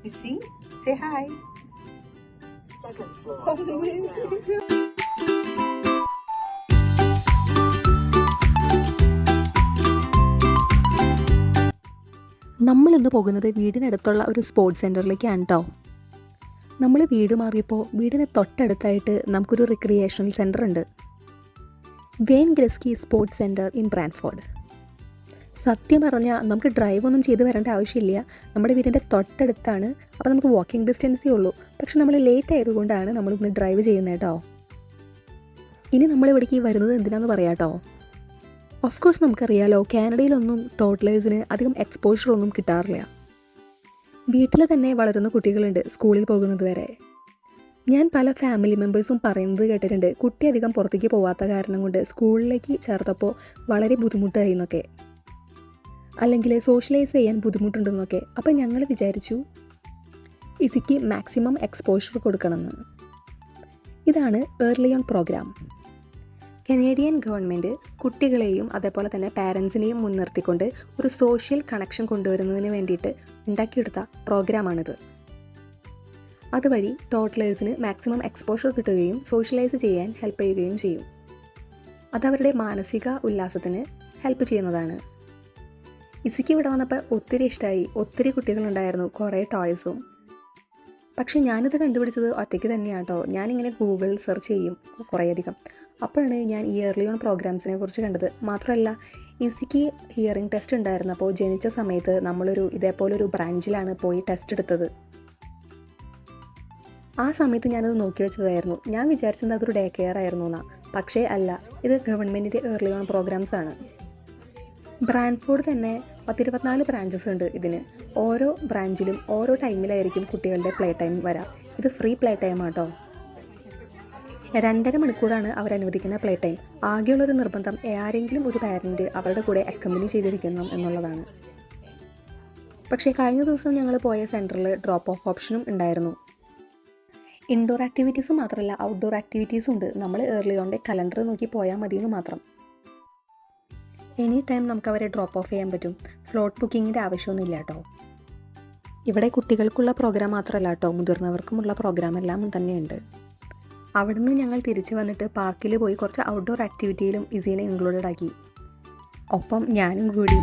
Issy, say hi. Second floor. Oh, Going down. നമ്മളിന്ന് പോകുന്നത് വീടിനടുത്തുള്ള ഒരു സ്പോർട്സ് സെൻറ്ററിലേക്കാണ് കേട്ടോ. നമ്മൾ വീട് മാറിയപ്പോൾ വീടിന് തൊട്ടടുത്തായിട്ട് നമുക്കൊരു റിക്രിയേഷണൽ സെൻറ്റർ ഉണ്ട്. Wayne Gretzky sports centre in Brantford. സത്യം പറഞ്ഞാൽ നമുക്ക് ഡ്രൈവ് ഒന്നും ചെയ്ത് വരേണ്ട ആവശ്യമില്ല. നമ്മുടെ വീടിൻ്റെ തൊട്ടടുത്താണ്. അപ്പോൾ നമുക്ക് വാക്കിംഗ് ഡിസ്റ്റൻസേ ഉള്ളൂ. പക്ഷെ നമ്മൾ ലേറ്റ് ആയതുകൊണ്ടാണ് നമ്മളിന്ന് ഡ്രൈവ് ചെയ്യുന്നത് കേട്ടോ. ഇനി നമ്മളിവിടേക്ക് വരുന്നത് എന്തിനാണെന്ന് പറയാം കേട്ടോ. ഓഫ് കോഴ്സ് നമുക്കറിയാലോ, കാനഡയിലൊന്നും ടോഡ്ലേഴ്സിന് അധികം എക്സ്പോഷർ ഒന്നും കിട്ടാറില്ല. വീട്ടിൽ തന്നെ വളരുന്ന കുട്ടികളുണ്ട് സ്കൂളിൽ പോകുന്നത് വരെ. ഞാൻ പല ഫാമിലി മെമ്പേഴ്സും പറയുന്നത് കേട്ടിട്ടുണ്ട്, കുട്ടി അധികം പുറത്തേക്ക് പോവാത്ത കാരണം കൊണ്ട് സ്കൂളിലേക്ക് ചേർത്തപ്പോൾ വളരെ ബുദ്ധിമുട്ടായി എന്നൊക്കെ, അല്ലെങ്കിൽ സോഷ്യലൈസ് ചെയ്യാൻ ബുദ്ധിമുട്ടുണ്ടെന്നൊക്കെ. അപ്പോൾ ഞങ്ങൾ വിചാരിച്ചു ഇസിക്ക് മാക്സിമം എക്സ്പോഷർ കൊടുക്കണമെന്ന്. ഇതാണ് early on programme. Canadian government കുട്ടികളെയും അതേപോലെ തന്നെ പാരൻസിനെയും മുൻനിർത്തിക്കൊണ്ട് ഒരു സോഷ്യൽ കണക്ഷൻ കൊണ്ടുവരുന്നതിന് വേണ്ടിയിട്ട് ഉണ്ടാക്കിയെടുത്ത പ്രോഗ്രാമാണിത്. അതുവഴി ടോഡ്ലേഴ്സിന് മാക്സിമം എക്സ്പോഷർ കിട്ടുകയും സോഷ്യലൈസ് ചെയ്യാൻ ഹെൽപ്പ് ചെയ്യുകയും ചെയ്യും. അതവരുടെ മാനസിക ഉല്ലാസത്തിന് ഹെൽപ്പ് ചെയ്യുന്നതാണ്. ഇസിക്ക് ഇവിടെ വന്നപ്പോൾ ഒത്തിരി ഇഷ്ടമായി. ഒത്തിരി കുട്ടികളുണ്ടായിരുന്നു, കുറേ ടോയ്സും. പക്ഷേ ഞാനിത് കണ്ടുപിടിച്ചത് ഒറ്റയ്ക്ക് തന്നെയാണ് കേട്ടോ. ഞാനിങ്ങനെ ഗൂഗിൾ സെർച്ച് ചെയ്യും കുറേയധികം. അപ്പോഴാണ് ഞാൻ ഈ ഏർലി ഓൺ പ്രോഗ്രാംസിനെ കുറിച്ച് കണ്ടത്. മാത്രമല്ല ഇസിക്ക് ഹിയറിംഗ് ടെസ്റ്റ് ഉണ്ടായിരുന്നു. അപ്പോൾ ജനിച്ച സമയത്ത് നമ്മളൊരു ഇതേപോലൊരു ബ്രാഞ്ചിലാണ് പോയി ടെസ്റ്റ് എടുത്തത്. ആ സമയത്ത് ഞാനത് നോക്കി വെച്ചതായിരുന്നു. ഞാൻ വിചാരിച്ചത് അതൊരു ഡേ കെയർ ആയിരുന്നു എന്നാണ്. പക്ഷേ അല്ല, ഇത് ഗവൺമെൻറ്റിൻ്റെ ഏർലി ഓൺ പ്രോഗ്രാംസ് ആണ്. ബ്രാൻഫോർഡ് തന്നെ 24 ബ്രാഞ്ചസ് ഉണ്ട് ഇതിന്. ഓരോ ബ്രാഞ്ചിലും ഓരോ ടൈമിലായിരിക്കും കുട്ടികളുടെ പ്ലേ ടൈം വരാം. ഇത് ഫ്രീ പ്ലേ ടൈം ആട്ടോ. 2.5 മണിക്കൂറാണ് അവരനുവദിക്കുന്ന പ്ലേ ടൈം. ആകെയുള്ളൊരു നിർബന്ധം ആരെങ്കിലും ഒരു പാരൻറ്റ് അവരുടെ കൂടെ അക്കമ്പനി ചെയ്തിരിക്കണം എന്നുള്ളതാണ്. പക്ഷേ കഴിഞ്ഞ ദിവസം ഞങ്ങൾ പോയ സെൻറ്ററിൽ ഡ്രോപ്പ് ഓഫ് ഓപ്ഷനും ഉണ്ടായിരുന്നു. ഇൻഡോർ ആക്ടിവിറ്റീസ് മാത്രമല്ല ഔട്ട്ഡോർ ആക്ടിവിറ്റീസും ഉണ്ട്. നമ്മൾ ഏർലി ഓണിൻ്റെ കലണ്ടർ നോക്കി പോയാൽ മതിയെന്ന് മാത്രം. എനി ടൈം നമുക്ക് അവരെ ഡ്രോപ്പ് ഓഫ് ചെയ്യാൻ പറ്റും. സ്ലോട്ട് ബുക്കിങ്ങിൻ്റെ ആവശ്യമൊന്നുമില്ല കേട്ടോ. ഇവിടെ കുട്ടികൾക്കുള്ള പ്രോഗ്രാം മാത്രമല്ല കേട്ടോ, മുതിർന്നവർക്കുമുള്ള പ്രോഗ്രാം എല്ലാം തന്നെയുണ്ട്. അവിടുന്ന് ഞങ്ങൾ തിരിച്ച് വന്നിട്ട് പാർക്കിൽ പോയി കുറച്ച് ഔട്ട്ഡോർ ആക്ടിവിറ്റിയിലും ഇസീനെ ഇൻക്ലൂഡഡ് ആക്കി. ഒപ്പം ഞാനും കൂടി.